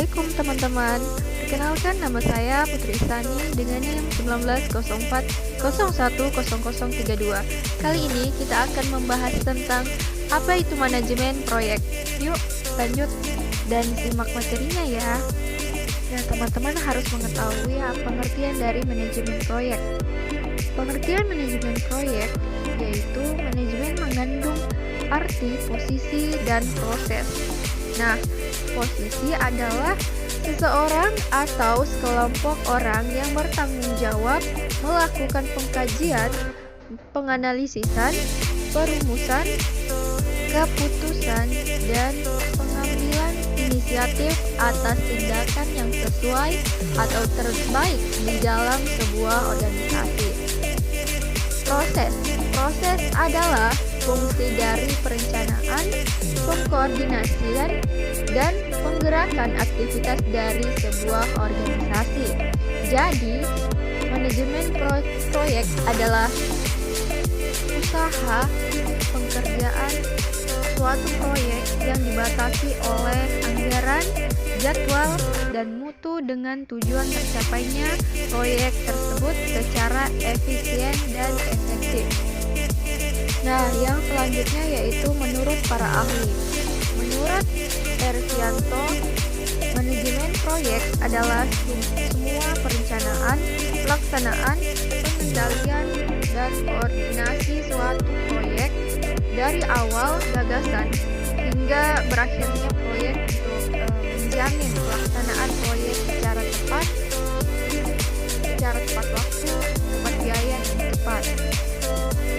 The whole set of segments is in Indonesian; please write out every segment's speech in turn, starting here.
Assalamualaikum teman-teman. Perkenalkan, nama saya Putri Isani dengan NIM 1904010032. Kali ini kita akan membahas tentang apa itu manajemen proyek. Yuk lanjut dan simak materinya ya. Nah, teman-teman harus mengetahui pengertian dari manajemen proyek. Pengertian manajemen proyek yaitu manajemen mengandung arti, posisi, dan proses. Nah, posisi adalah seseorang atau sekelompok orang yang bertanggung jawab melakukan pengkajian, penganalisisan, perumusan, keputusan, dan pengambilan inisiatif atas tindakan yang sesuai atau terbaik di dalam sebuah organisasi. Proses adalah fungsi dari perencanaan, pengkoordinasian, dan penggerakan aktivitas dari sebuah organisasi. Jadi, manajemen proyek adalah usaha pengerjaan suatu proyek yang dibatasi oleh anggaran, jadwal, dan mutu dengan tujuan tercapainya proyek tersebut secara efisien dan efektif. Nah, yang selanjutnya yaitu menurut para ahli. Menurut Hervianto, manajemen proyek adalah semua perencanaan, pelaksanaan, pengendalian, dan koordinasi suatu proyek dari awal gagasan hingga berakhirnya proyek untuk menjamin pelaksanaan proyek secara tepat waktu, tepat biaya, dan tepat.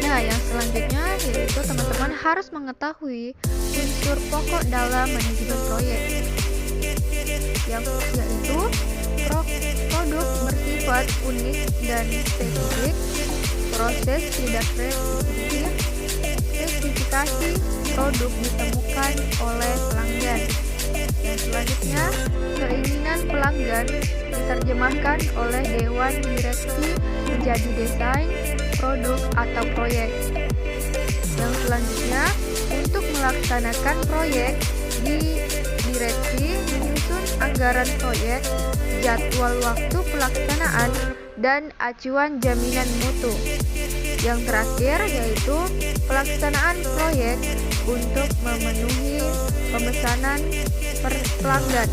Nah, yang selanjutnya yaitu teman-teman harus mengetahui unsur pokok dalam manajemen proyek, yaitu produk bersifat unik dan spesifik, proses tidak restriktif, spesifikasi produk ditemukan oleh pelanggan. Yang selanjutnya, keinginan pelanggan diterjemahkan oleh dewan direksi menjadi desain produk atau proyek. Yang selanjutnya, untuk melaksanakan proyek, direksi menyusun anggaran proyek, jadwal waktu pelaksanaan, dan acuan jaminan mutu. Yang terakhir yaitu pelaksanaan proyek untuk memenuhi pemesanan pelanggan.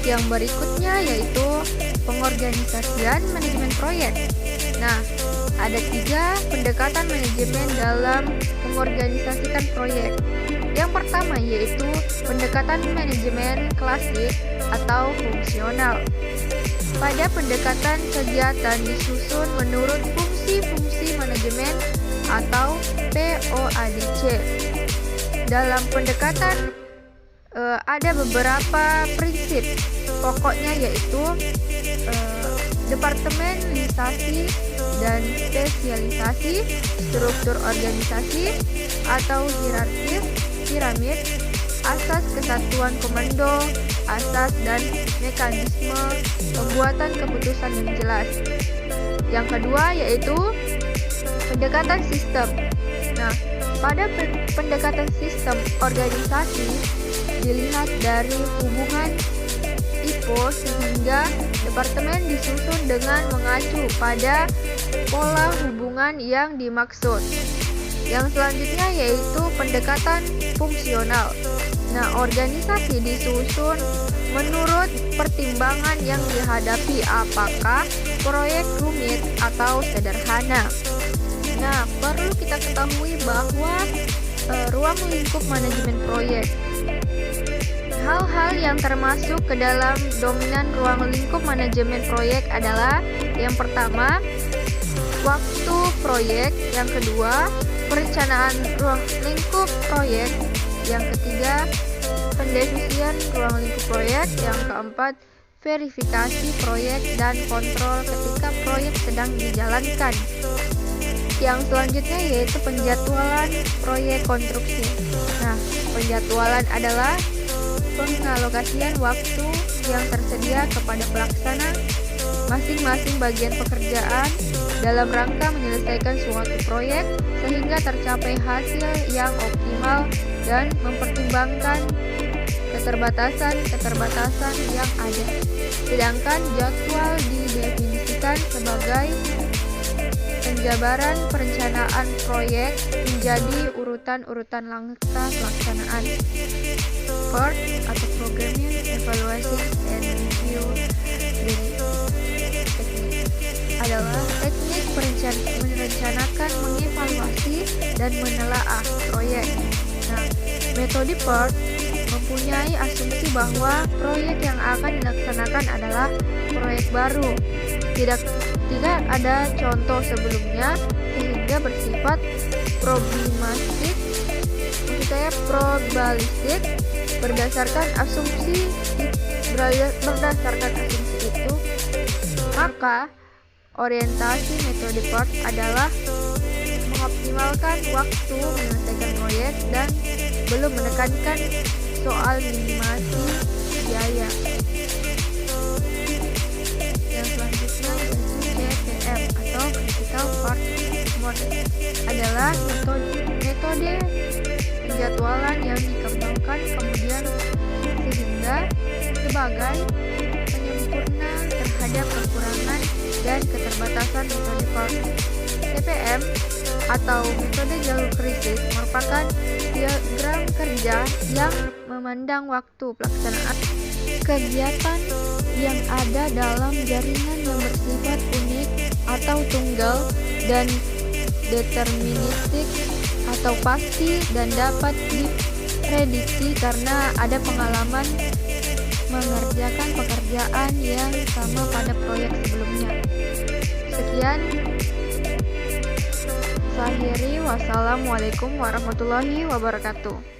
Yang berikutnya yaitu pengorganisasian manajemen proyek. Nah, ada 3 pendekatan manajemen dalam mengorganisasikan proyek. Yang pertama yaitu pendekatan manajemen klasik atau fungsional. Pada pendekatan kegiatan disusun menurut fungsi-fungsi manajemen atau POADC. Dalam pendekatan ada beberapa prinsip pokoknya yaitu departementalisasi dan spesialisasi, struktur organisasi atau hierarkis, piramid, asas kesatuan komando, asas dan mekanisme pembuatan keputusan yang jelas. Yang kedua yaitu pendekatan sistem. Nah, pada pendekatan sistem organisasi dilihat dari hubungan IPO sehingga departemen disusun dengan mengacu pada pola hubungan yang dimaksud. Yang selanjutnya yaitu pendekatan fungsional. Nah, organisasi disusun menurut pertimbangan yang dihadapi, apakah proyek rumit atau sederhana. Nah, perlu kita ketahui bahwa ruang lingkup manajemen proyek. Hal-hal yang termasuk ke dalam dominan ruang lingkup manajemen proyek adalah yang pertama, waktu proyek, yang kedua, perencanaan ruang lingkup proyek, yang ketiga, pendefinisian ruang lingkup proyek, yang keempat, verifikasi proyek dan kontrol ketika proyek sedang dijalankan. Yang selanjutnya yaitu penjadwalan proyek konstruksi. Nah, penjadwalan adalah pengalokasian waktu yang tersedia kepada pelaksana masing-masing bagian pekerjaan dalam rangka menyelesaikan suatu proyek sehingga tercapai hasil yang optimal dan mempertimbangkan keterbatasan yang ada. Sedangkan jadwal didefinisikan sebagai penjabaran perencanaan proyek menjadi urutan-urutan langkah pelaksanaan. PERT atau Programming, Evaluation, and Review Teknik adalah teknik merencanakan, mengevaluasi, dan menelaah proyek. Nah, metode PERT mempunyai asumsi bahwa proyek yang akan dilaksanakan adalah proyek baru. Tidak ada contoh sebelumnya sehingga bersifat probabilistik berdasarkan asumsi itu, maka orientasi metode PERT adalah mengoptimalkan waktu menyelesaikan proyek dan belum menekankan soal minimasi biaya. Yang selanjutnya yaitu CPM atau Critical Path Model adalah metode penjadwalan yang dikembangkan kemudian sehingga sebagai penyempurna terhadap kekurangan dan keterbatasan metode PERT. CPM atau metode jalur krisis merupakan diagram kerja yang memandang waktu pelaksanaan kegiatan yang ada dalam jaringan yang bersifat unik atau tunggal dan deterministik atau pasti dan dapat diprediksi karena ada pengalaman mengerjakan pekerjaan yang sama pada proyek sebelumnya. Sekian, saya akhiri. Wassalamualaikum warahmatullahi wabarakatuh.